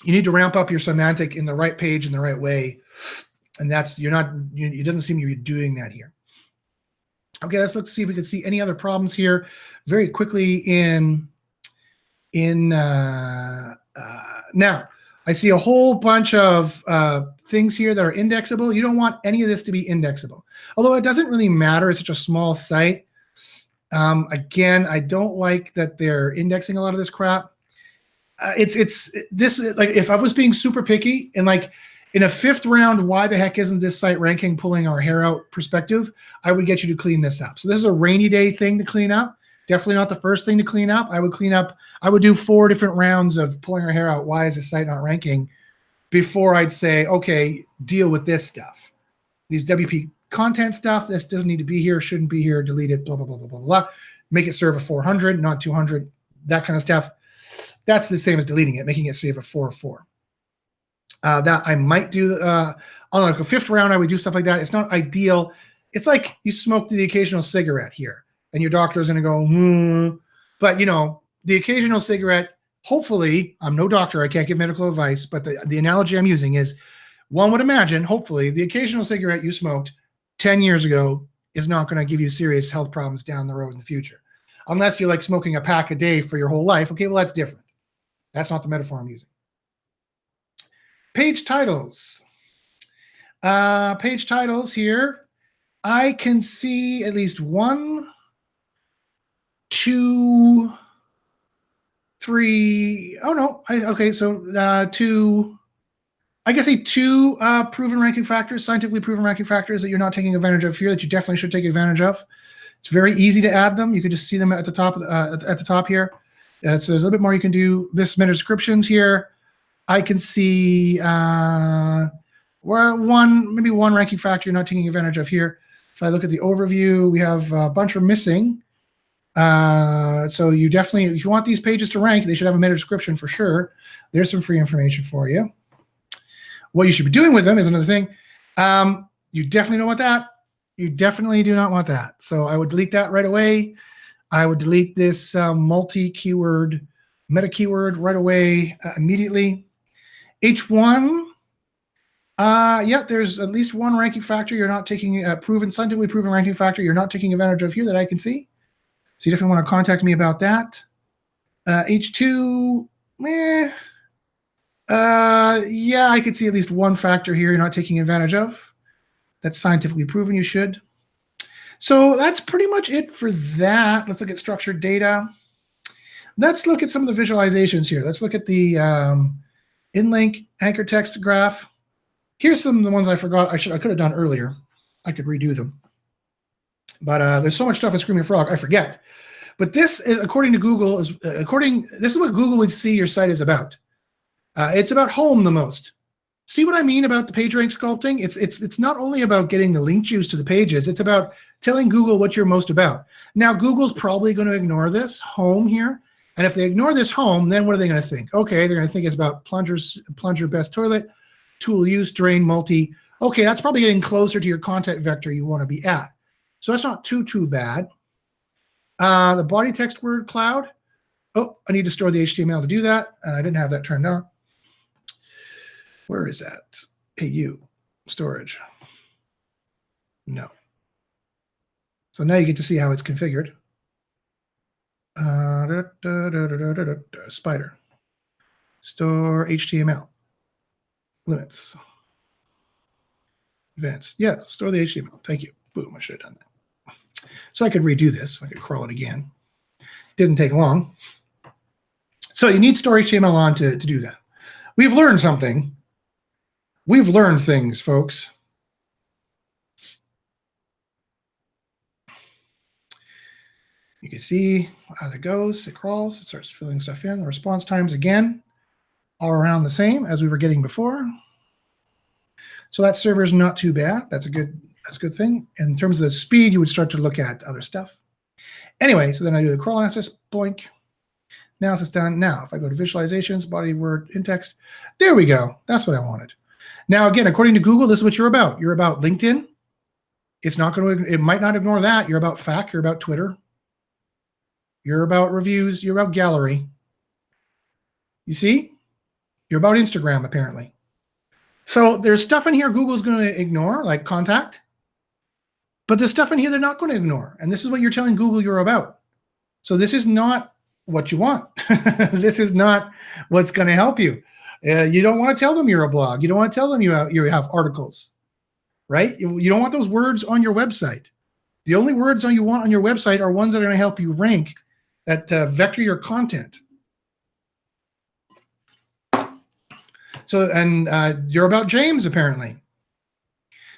You need to ramp up your semantic in the right page in the right way, and that's it doesn't seem you're doing that here. Okay, let's look to see if we can see any other problems here very quickly now, I see a whole bunch of things here that are indexable. You don't want any of this to be indexable, although it doesn't really matter. It's such a small site. Again, I don't like that they're indexing a lot of this crap. It's this, like, if I was being super picky and like in a fifth round, why the heck isn't this site ranking, pulling our hair out perspective, I would get you to clean this up. So this is a rainy day thing to clean up. Definitely not the first thing to clean up. I would do 4 different rounds of pulling our hair out. Why is the site not ranking? Before I'd say, okay, deal with this stuff. These WP content stuff, this doesn't need to be here, shouldn't be here, delete it, blah, blah, blah, blah, blah, blah. Make it serve a 400, not 200, that kind of stuff. That's the same as deleting it, making it save a 404. That I might do on like a fifth round, I would do stuff like that. It's not ideal. It's like you smoke the occasional cigarette here, and your doctor is going to go, But, the occasional cigarette, hopefully, I'm no doctor, I can't give medical advice, but the analogy I'm using is, one would imagine, hopefully, the occasional cigarette you smoked 10 years ago is not going to give you serious health problems down the road in the future. Unless you're like smoking a pack a day for your whole life. Okay, well, that's different. That's not the metaphor I'm using. Page titles. Page titles here. I can see at least 1, 2, 3. Oh no. Okay, so 2. I guess 2 proven ranking factors, scientifically proven ranking factors that you're not taking advantage of here that you definitely should take advantage of. It's very easy to add them. You can just see them at the top at the top here. So there's a little bit more you can do. This meta descriptions here. I can see maybe one ranking factor you're not taking advantage of here. If I look at the overview, we have a bunch are missing. So you definitely, if you want these pages to rank, they should have a meta description for sure. There's some free information for you. What you should be doing with them is another thing. You definitely don't want that. You definitely do not want that. So I would delete that right away. I would delete this multi-keyword meta keyword right away immediately. H1, yeah, there's at least one ranking factor you're not taking, scientifically proven ranking factor you're not taking advantage of here that I can see. So you definitely want to contact me about that. H2, yeah, I could see at least one factor here you're not taking advantage of. That's scientifically proven you should. So that's pretty much it for that. Let's look at structured data. Let's look at some of the visualizations here. Let's look at the in-link anchor text graph. Here's some of the ones I forgot. I could have done earlier. I could redo them. But there's so much stuff in Screaming Frog, I forget. But this is, according to Google, is this is what Google would see your site is about. It's about home the most. See what I mean about the page rank sculpting? It's not only about getting the link juice to the pages, it's about telling Google what you're most about. Now, Google's probably going to ignore this home here. And if they ignore this home, then what are they going to think? Okay, they're going to think it's about plunger best toilet, tool use, drain, multi. Okay, that's probably getting closer to your content vector you want to be at. So that's not too bad. The body text word cloud. Oh, I need to store the HTML to do that. And I didn't have that turned on. Where is that? Hey, you, storage. No. So now you get to see how it's configured. Spider. Store HTML. Limits. Advanced. Yeah, store the HTML. Thank you. Boom, I should have done that. So I could redo this. I could crawl it again. Didn't take long. So you need store HTML on to do that. We've learned something. We've learned things, folks. You can see as it goes, it crawls, it starts filling stuff in. The response times, again, are around the same as we were getting before. So that server is not too bad. That's a good thing. In terms of the speed, you would start to look at other stuff. Anyway, so then I do the crawl analysis, boink. Analysis done. Now, if I go to visualizations, body, word, in text, there we go. That's what I wanted. Now, again, according to Google, this is what you're about. You're about LinkedIn. It's not going to, it might not ignore that. You're about FAQ. You're about Twitter. You're about reviews. You're about gallery. You see? You're about Instagram, apparently. So there's stuff in here Google's going to ignore, like contact. But there's stuff in here they're not going to ignore. And this is what you're telling Google you're about. So this is not what you want. This is not what's going to help you. You don't want to tell them you're a blog. You don't want to tell them you have articles, right? You don't want those words on your website. The only words you want on your website are ones that are going to help you rank, that vector your content. So, and you're about James, apparently.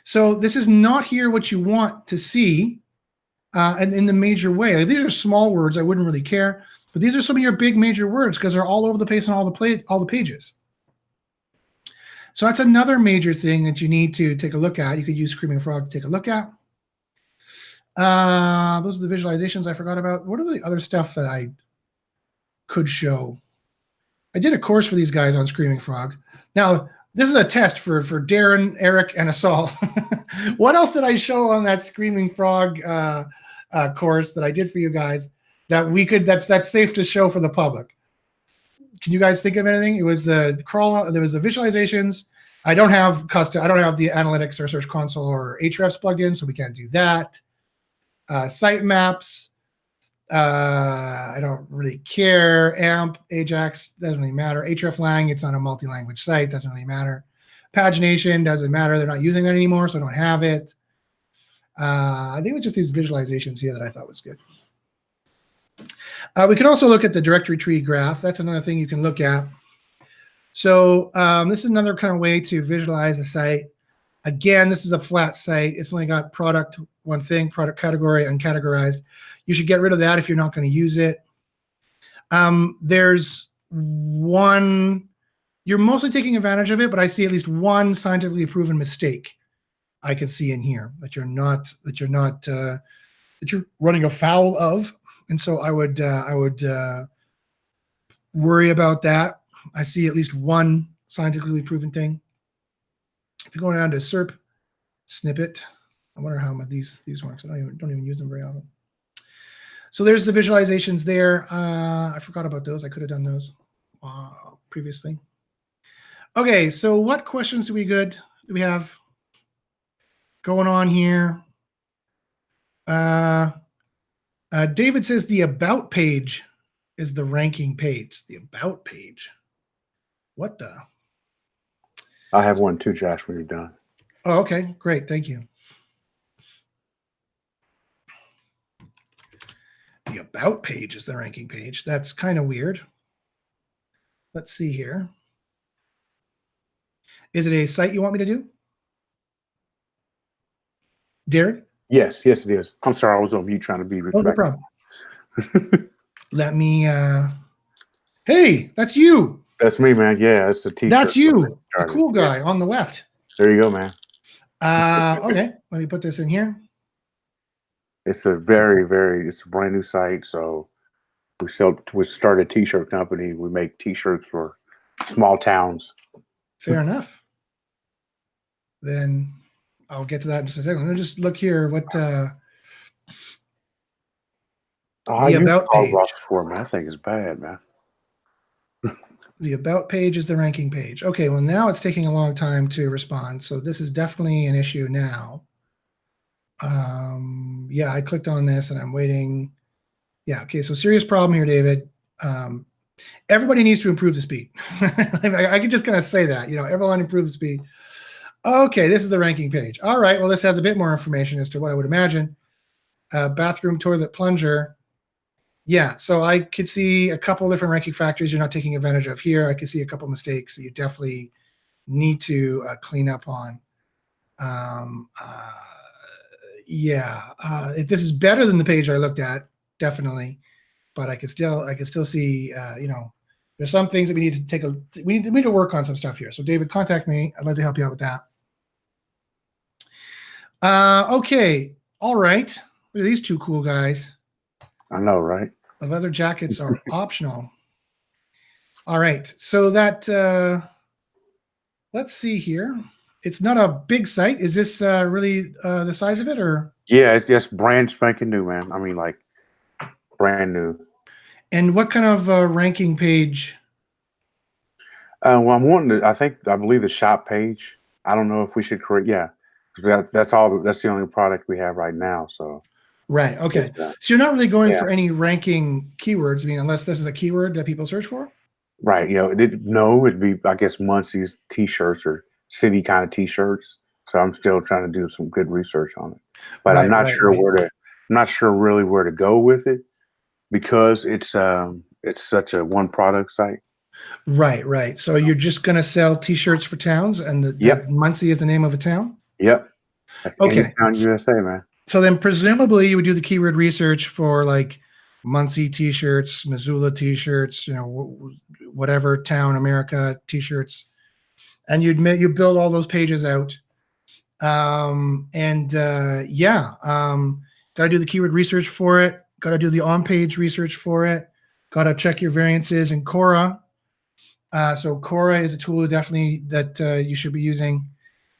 So this is not here what you want to see, and in the major way. Like, these are small words. I wouldn't really care. But these are some of your big major words because they're all over the place on all the pages. So that's another major thing that you need to take a look at. You could use Screaming Frog to take a look at. Those are the visualizations I forgot about. What are the other stuff that I could show? I did a course for these guys on Screaming Frog. Now, this is a test for Darren, Eric, and Asal. What else did I show on that Screaming Frog course that I did for you guys that we could, that's safe to show for the public? Can you guys think of anything? It was the crawl, there was the visualizations. I don't have the analytics or search console or Ahrefs plugged in, so we can't do that. Site maps, I don't really care. AMP, Ajax, doesn't really matter. hreflang, it's on a multi-language site, doesn't really matter. Pagination, doesn't matter. They're not using that anymore, so I don't have it. I think it was just these visualizations here that I thought was good. We can also look at the directory tree graph. That's another thing you can look at. So this is another kind of way to visualize a site. Again, this is a flat site. It's only got product, one thing, product category, uncategorized. You should get rid of that if you're not going to use it. There's one, you're mostly taking advantage of it, but I see at least one scientifically proven mistake I can see in here that you're running afoul of. And so I would worry about that. I see at least one scientifically proven thing. If you go down to SERP snippet, I wonder how these work. I don't even use them very often. So there's the visualizations there. I forgot about those. I could have done those previously. Okay, so what questions do we have going on here? David says the about page is the ranking page. The about page. What the? I have one too, Josh, when you're done. Oh, okay, great. Thank you. The about page is the ranking page. That's kind of weird. Let's see here. Is it a site you want me to do? Darren? Yes, it is. I'm sorry, I was on mute trying to be respectful. Oh, no problem. Let me. Hey, that's you. That's me, man. Yeah, it's a t-shirt. That's you, the Started. cool guy on the left. There you go, man. Okay, let me put this in here. It's a it's a brand new site. So we started a t-shirt company. We make t-shirts for small towns. Fair enough. Then I'll get to that in just a second. Let me just look here. What I the used about Clog page? Boss before, man. I think it's bad, man. The about page is the ranking page. Okay, well now it's taking a long time to respond, so this is definitely an issue now. Yeah, I clicked on this and I'm waiting. Yeah, okay, so serious problem here, David. Everybody needs to improve the speed. I can just kind of say that, everyone improve the speed. Okay, this is the ranking page. All right, well, this has a bit more information as to what I would imagine. Bathroom, toilet, plunger. Yeah, so I could see a couple different ranking factors you're not taking advantage of here. I could see a couple mistakes that you definitely need to clean up on. This is better than the page I looked at, definitely, but I could still see, there's some things that we need to we need to work on some stuff here. So David, contact me. I'd love to help you out with that. Okay, all right. Look at these two cool guys. I know, right? The leather jackets are optional. All right, so that let's see here. It's not a big site. Is this really the size of it, or? Yeah, it's just brand spanking new, man. I mean, like brand new. And what kind of ranking page? Well, I'm wanting to. I believe the shop page. I don't know if we should create. Yeah, that's all. That's the only product we have right now. So. Right. Okay. So you're not really going for any ranking keywords. I mean, unless this is a keyword that people search for. Right. It'd be, I guess, Muncie's t-shirts or city kind of t-shirts. So I'm still trying to do some good research on it, but I'm not sure I'm not sure really where to go with it because it's such a one product site. Right. Right. So you're just going to sell t-shirts for towns, and that Muncie is the name of a town. Yep. That's okay. Town USA, man. So then presumably you would do the keyword research for like Muncie t-shirts, Missoula t-shirts, whatever town America t-shirts, and you build all those pages out. Got to do the keyword research for it. Got to do the on-page research for it. Got to check your variances in Cora. So Cora is a tool definitely that you should be using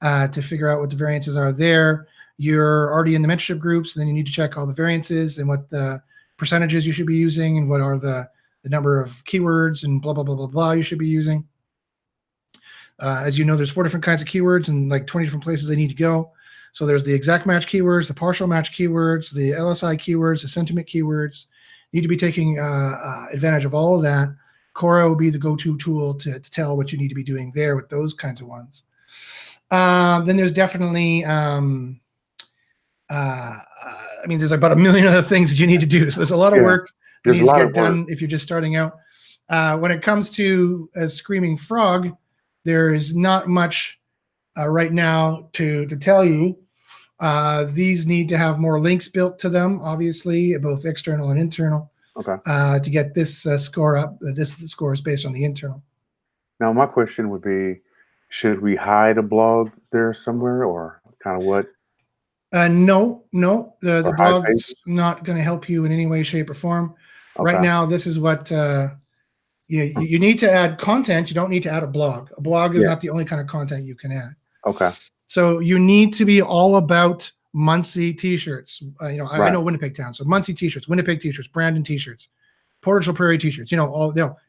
to figure out what the variances are there. You're already in the mentorship groups, and then you need to check all the variances and what the percentages you should be using and what are the number of keywords and blah, blah, blah, blah, blah you should be using. As you know, there's 4 different kinds of keywords and like 20 different places they need to go. So there's the exact match keywords, the partial match keywords, the LSI keywords, the sentiment keywords. You need to be taking advantage of all of that. Cora will be the go-to tool to tell what you need to be doing there with those kinds of ones. Then there's definitely, there's about a million other things that you need to do. So there's a lot of work that needs to get done if you're just starting out. When it comes to a Screaming Frog, there is not much right now to tell you. These need to have more links built to them, obviously, both external and internal. Okay. To get this score up. This score is based on the internal. Now, my question would be, should we hide a blog there somewhere, or kind of what? No. The blog's not going to help you in any way, shape, or form. Okay. Right now, this is what you need to add content. You don't need to add a blog. A blog is not the only kind of content you can add. Okay. So you need to be all about Muncie t-shirts. I know Winnipeg town. So Muncie t-shirts, Winnipeg t-shirts, Brandon t-shirts, Portage Prairie t-shirts,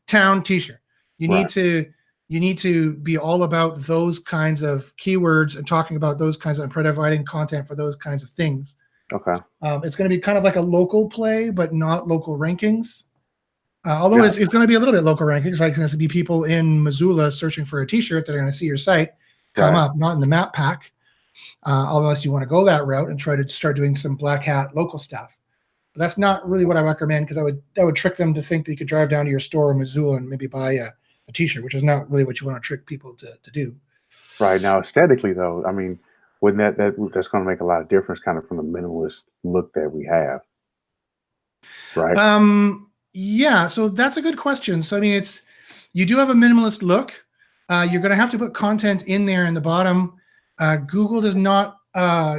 town t-shirt. You need to be all about those kinds of keywords and talking about those kinds of, and providing content for those kinds of things. Okay. It's going to be kind of like a local play, but not local rankings. Although it's going to be a little bit local rankings, right? Because there's going to be people in Missoula searching for a t-shirt that are going to see your site come up, not in the map pack. Unless you want to go that route and try to start doing some black hat local stuff. But that's not really what I recommend, because that would trick them to think that you could drive down to your store in Missoula and maybe buy a t-shirt, which is not really what you want to trick people to do. Right. Now, aesthetically, though, I mean, wouldn't that's going to make a lot of difference kind of from the minimalist look that we have? Right. Yeah, so that's a good question. So I mean, you do have a minimalist look. You're going to have to put content in there in the bottom. Google does not.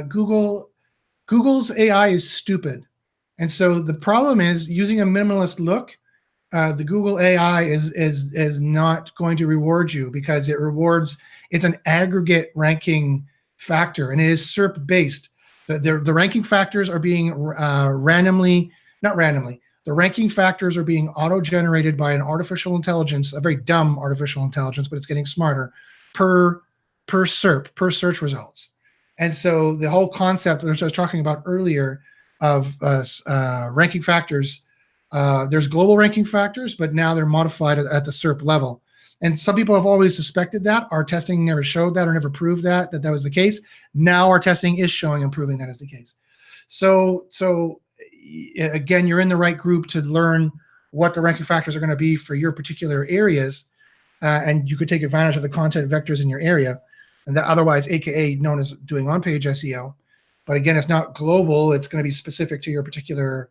Google's AI is stupid, and so the problem is using a minimalist look. The Google AI is not going to reward you because it's an aggregate ranking factor, and it is SERP based. The ranking factors are being not randomly. The ranking factors are being auto-generated by an artificial intelligence, a very dumb artificial intelligence, but it's getting smarter per SERP, per search results. And so the whole concept, which I was talking about earlier, of ranking factors, there's global ranking factors, but now they're modified at the SERP level. And some people have always suspected that. Our testing never showed that or never proved that was the case. Now our testing is showing and proving that is the case. So again, you're in the right group to learn what the ranking factors are going to be for your particular areas, and you could take advantage of the content vectors in your area, and that otherwise AKA known as doing on-page SEO. But again, it's not global. It's going to be specific to your particular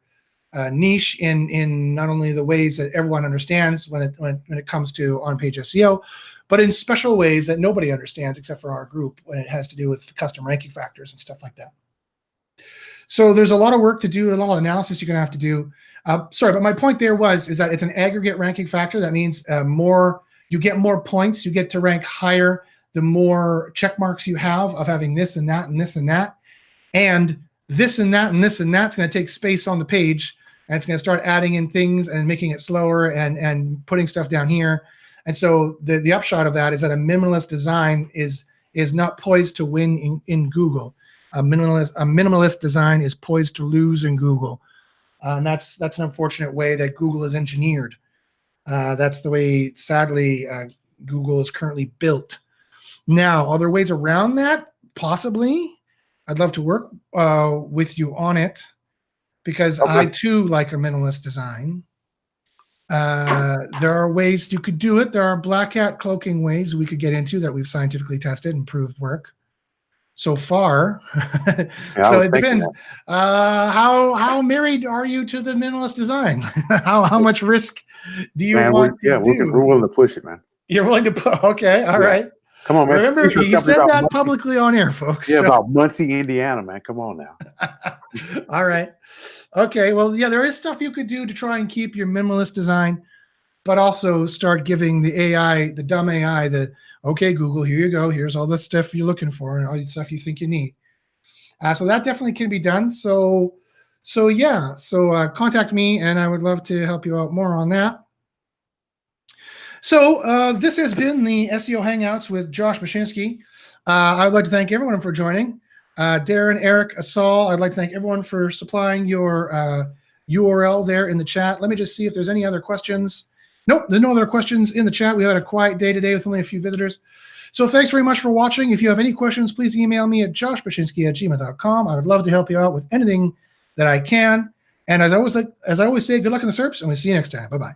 niche in not only the ways that everyone understands when it comes to on-page SEO, but in special ways that nobody understands except for our group when it has to do with custom ranking factors and stuff like that. So there's a lot of work to do and a lot of analysis you're going to have to do. Sorry, but my point there is that it's an aggregate ranking factor. That means you get more points, you get to rank higher the more check marks you have of having this and that and this and that. And this and that and this and that's going to take space on the page, and it's going to start adding in things and making it slower and putting stuff down here. And so the upshot of that is that a minimalist design is not poised to win in Google. A minimalist design is poised to lose in Google. And that's an unfortunate way that Google is engineered. That's the way, sadly, Google is currently built. Now, are there ways around that? Possibly. I'd love to work with you on it because okay. I too like a minimalist design. There are ways you could do it. There are black hat cloaking ways we could get into that we've scientifically tested and proved work so far. Yeah, so it depends. How married are you to the minimalist design? how much risk do you want to do? We're willing to push it, man. You're willing to put, okay, all right. Come on, man. Remember, he said that publicly on air, folks. Yeah, so. About Muncie, Indiana, man. Come on now. All right. Okay, well, yeah, there is stuff you could do to try and keep your minimalist design, but also start giving the AI, the dumb AI, okay, Google, here you go. Here's all the stuff you're looking for and all the stuff you think you need. So that definitely can be done. So yeah, contact me, and I would love to help you out more on that. So this has been the SEO Hangouts with Josh Bachynski. I would like to thank everyone for joining. Darren, Eric, Asal, I'd like to thank everyone for supplying your URL there in the chat. Let me just see if there's any other questions. Nope, there's no other questions in the chat. We had a quiet day today with only a few visitors. So thanks very much for watching. If you have any questions, please email me at joshbachynski@gmail.com. I would love to help you out with anything that I can. And as I always say, good luck in the SERPs, and we'll see you next time. Bye-bye.